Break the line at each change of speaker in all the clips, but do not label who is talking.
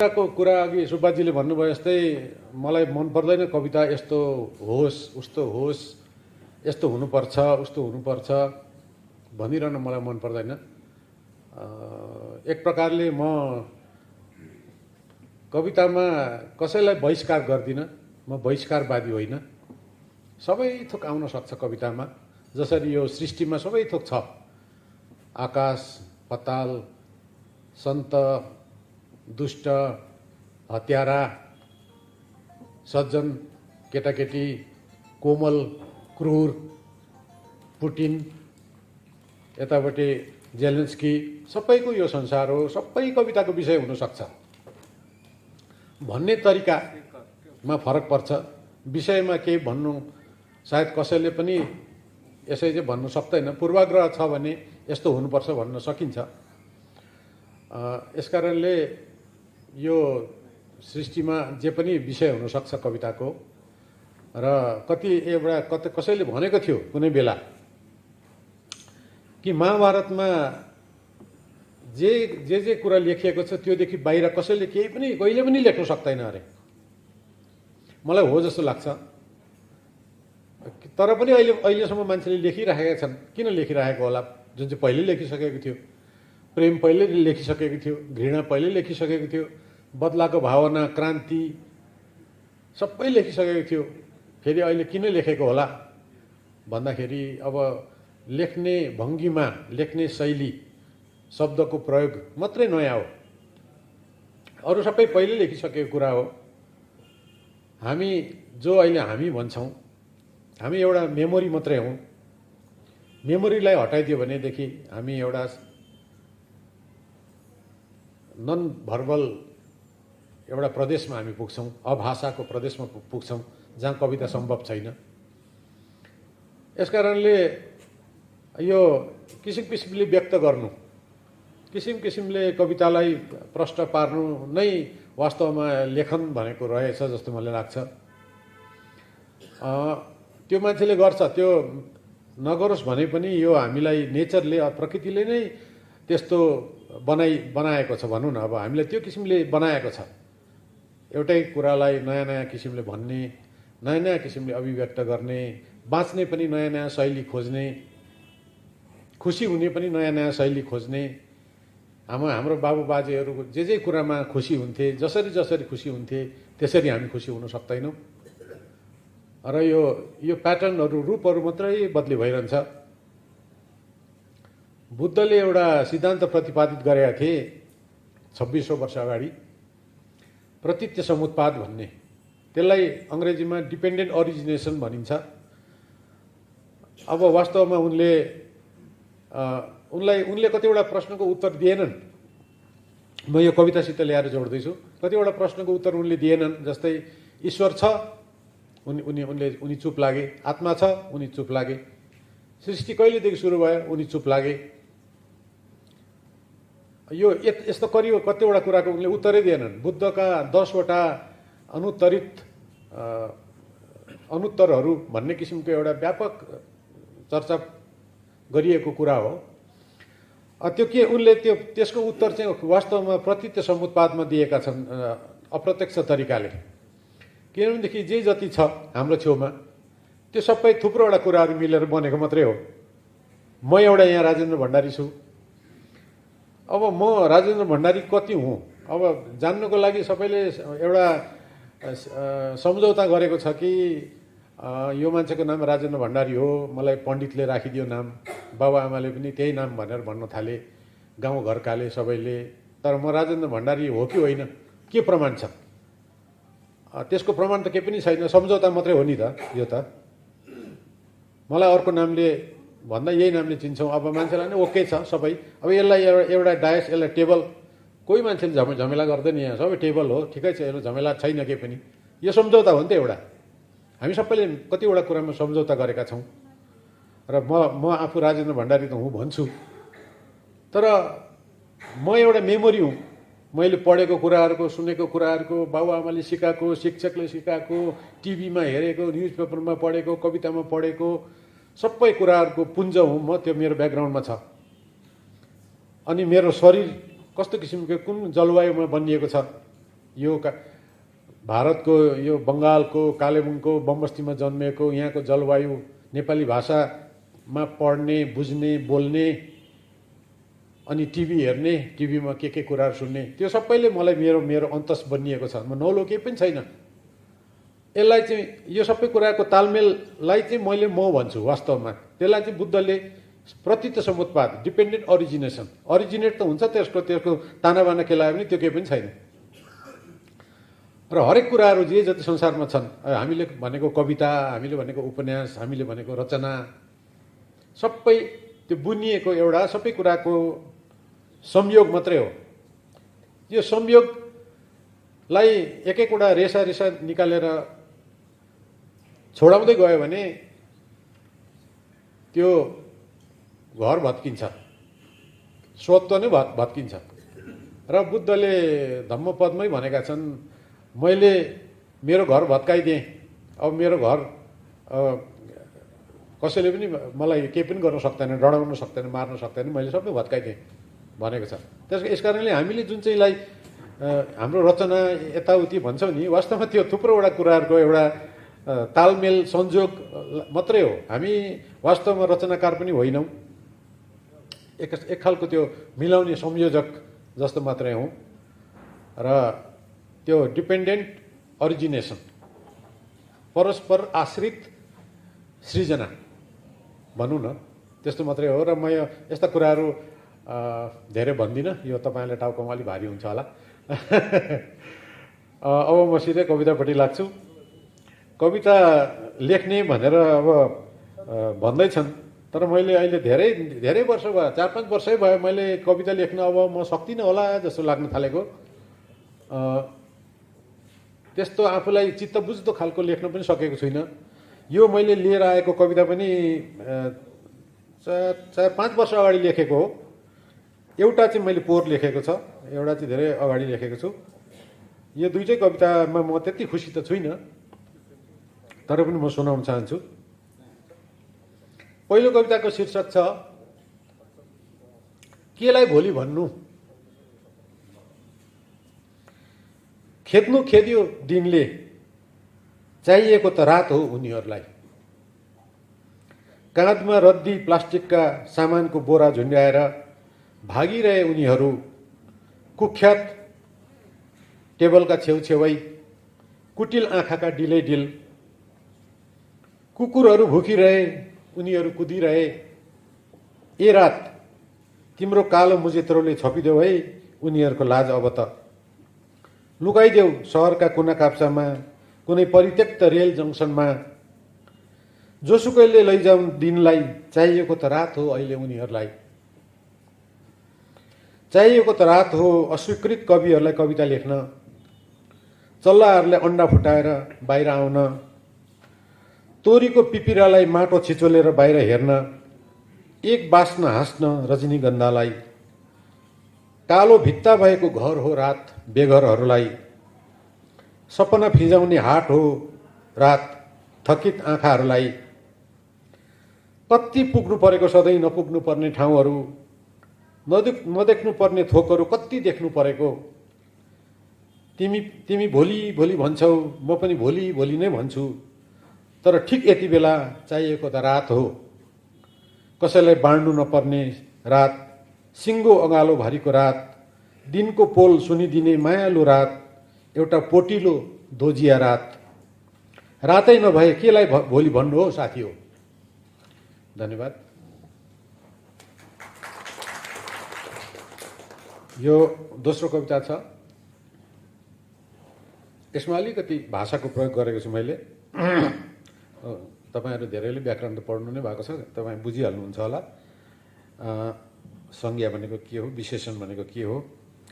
को कुरा अघि सुब्बाजीले भन्नुभयो जस्तै मलाई मन पर्दैन कविता यस्तो होस् उस्तो होस् यस्तो हुनुपर्छ उस्तो हुनुपर्छ भनिरहन मलाई मन पर्दैन। एक प्रकारले म कवितामा कसैलाई बहिष्कार गर्दिनँ, म बहिष्कारवादी होइन। सबै थोक आउन सक्छ कवितामा, जसरी यो सृष्टिमा सबै थोक छ। आकाश, पताल, सन्त, दुष्ट, हत्यारा, सज्जन, केटाकेटी, कोमल, क्रूर, पुटिन, यतापट्टि जेलेन्स्की, सबैको यो संसार हो। सबै कविताको विषय हुनसक्छ। भन्ने तरिकामा फरक पर्छ। विषयमा केही भन्नु सायद कसैले पनि यसै चाहिँ भन्नु सक्दैन। पूर्वाग्रह छ भने यस्तो हुनुपर्छ भन्न सकिन्छ। यसकारणले यो सृष्टिमा जे पनि विषय हुनसक्छ कविताको। र कति एउटा कसैले भनेको थियो कुनै बेला कि महाभारतमा जे कुरा लेखिएको छ त्योदेखि बाहिर कसैले केही पनि कहिले पनि लेख्न सक्दैन अरे। मलाई हो जस्तो लाग्छ। तर पनि अहिलेसम्म मान्छेले लेखिराखेका छन्। किन लेखिराखेको होला? जुन चाहिँ पहिले लेखिसकेको थियो, प्रेम पहिले लेखिसकेको थियो, घृणा पहिले लेखिसकेको थियो, बदलाको भावना, क्रान्ति सबै लेखिसकेको थियो। फेरि अहिले किन लेखेको होला भन्दाखेरि अब लेख्ने भङ्गिमा, लेख्ने शैली, शब्दको प्रयोग मात्रै नयाँ हो। अरू सबै पहिले लेखिसकेको कुरा हो। हामी जो अहिले हामी भन्छौँ, हामी एउटा मेमोरी मात्रै हौँ। मेमोरीलाई हटाइदियो भनेदेखि हामी एउटा नन भर्बल एउटा प्रदेशमा हामी पुग्छौँ, अभाषाको प्रदेशमा पुग्छौँ जहाँ कविता सम्भव छैन। यसकारणले यो किसिम किसिमले व्यक्त गर्नु, किसिम किसिमले कवितालाई प्रष्ट पार्नु नै वास्तवमा लेखन भनेको रहेछ जस्तो मलाई लाग्छ। त्यो मान्छेले गर्छ, त्यो नगरोस् भने पनि यो हामीलाई नेचरले, प्रकृतिले नै त्यस्तो बनाएको छ भनौँ न। अब हामीलाई त्यो किसिमले बनाएको छ। एउटै कुरालाई नयाँ नयाँ किसिमले भन्ने, नयाँ नयाँ किसिमले अभिव्यक्त गर्ने, बाँच्ने पनि नयाँ नयाँ शैली खोज्ने, खुसी हुने पनि नयाँ नयाँ शैली खोज्ने। हाम्रो बाबुबाजेहरू जे कुरामा खुसी हुन्थे, जसरी खुसी हुन्थे त्यसरी हामी खुसी हुन सक्दैनौँ। र यो प्याटर्नहरू, रूपहरू मात्रै बदली भइरहन्छ। बुद्धले एउटा सिद्धान्त प्रतिपादित गरेका थिए 2600 वर्ष अगाडि, प्रतीत्य समुत्पाद भन्ने। त्यसलाई अङ्ग्रेजीमा डिपेन्डेन्ट ओरिजिनेसन भनिन्छ। अब वास्तवमा उनले कतिवटा प्रश्नको उत्तर दिएनन्। म यो कवितासित ल्याएर जोड्दैछु। कतिवटा प्रश्नको उत्तर उनले दिएनन्। जस्तै ईश्वर छ, उनी चुप लागे। आत्मा छ, उनी चुप लागे। सृष्टि कहिलेदेखि सुरु भयो, उनी चुप लागे। यो यस्तो कतिवटा कुराको उनले उत्तरै दिएनन्। बुद्धका 10वटा अनुत्तरहरू भन्ने किसिमको एउटा व्यापक चर्चा गरिएको कुरा हो। त्यो के उनले त्यसको उत्तर चाहिँ वास्तवमा प्रतीत्य समुत्पादमा दिएका छन्, अप्रत्यक्ष तरिकाले। किनभनेदेखि जे जति छ हाम्रो छेउमा त्यो सबै थुप्रोवटा कुराहरू मिलेर बनेको मात्रै हो। म एउटा यहाँ राजेन्द्र भण्डारी छु। अब म राजेन्द्र भण्डारी कति हुँ अब जान्नको लागि सबैले एउटा सम्झौता गरेको छ कि यो मान्छेको नाम राजेन्द्र भण्डारी हो, मलाई पण्डितले राखिदियो नाम, बाबुआमाले पनि त्यही नाम भनेर भन्न थाले, गाउँघरकाले सबैले। तर म राजेन्द्र भण्डारी हो कि होइन, के प्रमाण छ? त्यसको प्रमाण त केही पनि छैन। सम्झौता मात्रै हो नि त यो त। मलाई अर्को नामले भन्दा यही नामले चिन्छौँ। अब मान्छेलाई नै ओके छ सबै। अब यसलाई एउटा डायस, यसलाई टेबल, कोही मान्छेले झमेला गर्दैन। यहाँ सबै टेबल हो, ठिकै छ, यसलाई झमेला छैन केही पनि। यो सम्झौता हो नि त एउटा। हामी सबैले कतिवटा कुरामा सम्झौता गरेका छौँ। र म आफू राजेन्द्र भण्डारी त हुँ भन्छु, तर म एउटा मेमोरी हुँ। मैले पढेको कुराहरूको, सुनेको कुराहरूको, बाबुआमाले सिकाएको, शिक्षकले सिकाएको, टिभीमा हेरेको, न्युज पेपरमा पढेको, कवितामा पढेको सबै कुराहरूको पुञ्ज हुँ म। त्यो मेरो ब्याकग्राउन्डमा छ। अनि मेरो शरीर कस्तो किसिमको कुन जलवायुमा बनिएको छ यो भारतको यो बङ्गालको कालेबुङको बमबस्तीमा जन्मिएको यहाँको जलवायु नेपाली भाषामा पढ्ने बुझ्ने बोल्ने अनि टिभी हेर्ने टिभीमा के कुराहरू सुन्ने त्यो सबैले मलाई मेरो अन्तस बनिएको छ। म नौलो केही पनि छैन। यसलाई चाहिँ यो सबै कुराको तालमेललाई चाहिँ मैले म भन्छु। वास्तवमा त्यसलाई चाहिँ बुद्धले प्रतीत समुत्पाद डिपेन्डेन्ट अरिजिनेट त हुन्छ, त्यसको तानाबाना केलायो भने त्यो केही पनि छैन। र हरेक कुराहरू जे जति संसारमा छन्, हामीले भनेको कविता, हामीले भनेको उपन्यास, हामीले भनेको रचना, सबै त्यो बुनिएको एउटा सबै कुराको संयोग मात्रै हो। यो संयोगलाई एक एकवटा रेसा निकालेर छोडाउँदै गयो भने त्यो घर भत्किन्छ, स्वत्व नै भत्किन्छ। र बुद्धले धम्मपदमै भनेका छन्, मैले मेरो घर भत्काइदिएँ, अब मेरो घर कसैले पनि मलाई केही पनि गर्न सक्दैन, डढाउन सक्दैन, मार्न सक्दैन, मैले सबै भत्काइदिएँ भनेको छ। यस कारणले हामीले जुन चाहिँलाई हाम्रो रचना यताउति भन्छौँ नि, वास्तवमा त्यो थुप्रोवटा कुराहरूको एउटा तालमेल संयोग मात्रै हो। हामी वास्तवमा रचनाकार पनि होइनौँ, एक खालको त्यो मिलाउने संयोजक जस्तो मात्रै हौँ। र त्यो डिपेन्डेन्ट अरिजिनेसन, परस्पर आश्रित सृजना भनौँ न, त्यस्तो मात्रै हो। र म यस्ता कुराहरू धेरै भन्दिनँ, यो तपाईँलाई टाउकोमा अलिक भारी हुन्छ होला। अब म सिधै कवितापट्टि लाग्छु। कविता लेख्ने भनेर अब भन्दैछन्, तर मैले अहिले धेरै वर्ष भयो, 4-5 वर्षै भयो मैले कविता लेख्न अब म सक्दिनँ होला जस्तो लाग्न थालेको। त्यस्तो आफूलाई चित्त बुझ्दो खालको लेख्न पनि सकेको छुइनँ। यो मैले लिएर आएको कविता पनि 4-5 वर्ष अगाडि लेखेको हो। एउटा चाहिँ मैले पोहोर लेखेको छ, एउटा चाहिँ धेरै अगाडि लेखेको छु। यो दुईटै कवितामा म त्यति खुसी त छुइनँ, तर पनि म सुनाउन चाहन्छु। पहिलो कविताको शीर्षक छ, केलाई भोलि भन्नु। खेद्नु खेद्यो दिनले, चाहिएको त रात हो उनीहरूलाई। काँधमा रद्दी प्लास्टिकका सामानको बोरा झुन्ड्याएर भागिरहे उनीहरू कुख्यात टेबलका छेउछेउै, कुटिल आँखाका डिलै डिल। कुकुरहरू भुकिरहे, उनीहरू कुदिरहे। ए रात तिम्रो कालो मुजेत्रोले छपिदेऊ है उनीहरूको लाज। अब त लुकाइदेऊ सहरका कुना काप्चामा, कुनै परित्यक्त रेल जङ्सनमा। जोसुकैले लैजाउन् दिनलाई, चाहिएको त रात हो अहिले उनीहरूलाई। चाहिएको त रात हो अस्वीकृत कविहरूलाई कविता लेख्न, चल्लाहरूले अन्डा फुटाएर बाहिर आउन, तोरीको पिपिरालाई माटो छिचोलेर बाहिर हेर्न, एक बास्न हाँस्न रजनीगन्धालाई। कालो भित्ता भएको घर हो रात बेघरहरूलाई, सपना फिजाउने हाट हो रात थकित आँखाहरूलाई। कति पुग्नु परेको सधैँ नपुग्नु पर्ने ठाउँहरू, नदेख्नु पर्ने थोकहरू कति देख्नु परेको। तिमी भोलि भोलि भन्छौ, म पनि भोलि भोलि नै भन्छु, तर ठिक यति बेला चाहिएको त रात हो। कसैलाई बाँड्नु नपर्ने रात, सिङ्गो अँगालो भरिको रात, दिनको पोल सुनिदिने मायालु रात, एउटा पोटिलो दोजिया रात। रातै नभए केलाई भोलि भन्नु हो साथी हो। धन्यवाद। यो दोस्रो कविता छ। यसमा अलिकति भाषाको प्रयोग गरेको छु मैले। तपाईँहरू धेरैले व्याकरण त पढ्नु नै भएको छ, तपाईँ बुझिहाल्नुहुन्छ होला। संज्ञा भनेको के हो, विशेषण भनेको के हो,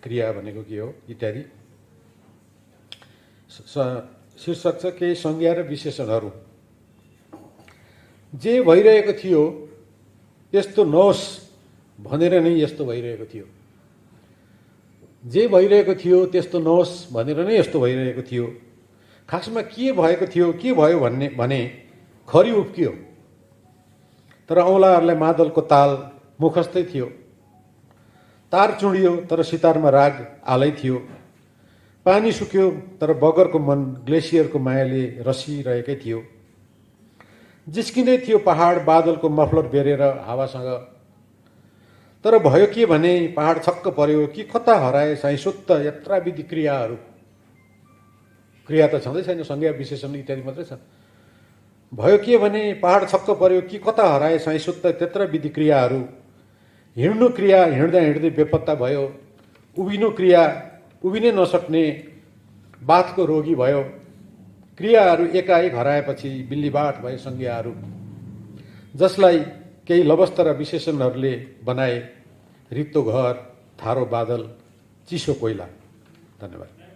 क्रिया भनेको के हो इत्यादि। शीर्षक छ केही संज्ञा र विशेषणहरू। जे भइरहेको थियो त्यस्तो नहोस् भनेर नै यस्तो भइरहेको थियो। जे भइरहेको थियो त्यस्तो नहोस् भनेर नै यस्तो भइरहेको थियो। खासमा के भएको थियो, के भयो भने खरी उब्कियो, तर औँलाहरूलाई मादलको ताल मुखस्तै थियो। तार चुडियो तर सितारमा राग आलै थियो। पानी सुक्यो तर बगरको मन ग्लेसियरको मायाले रसिरहेकै थियो। जिस्किँदै थियो पहाड बादलको मफलर बेरेर हावासँग। तर भयो के भने पहाड छक्क पर्यो कि कता हराए साइसुत्त यत्राविधि क्रियाहरू। क्रिया त छँदै छैन, संज्ञा विशेषण इत्यादि मात्रै छ। भयो के भने पहाड छक्क पर्यो कि कता हराए साइसुत्त त्यत्राविधि क्रियाहरू। हिँड्नु क्रिया हिँड्दा हिँड्दै बेपत्ता भयो। उभिनु क्रिया उभिनै नसक्ने बाथको रोगी भयो। क्रियाहरू एकाएक हराएपछि बिल्लीबाट भए संज्ञाहरू, जसलाई केही लवस्तर विशेषणहरूले बनाए। रित्तो घर, थारो बादल, चिसो कोइला। धन्यवाद।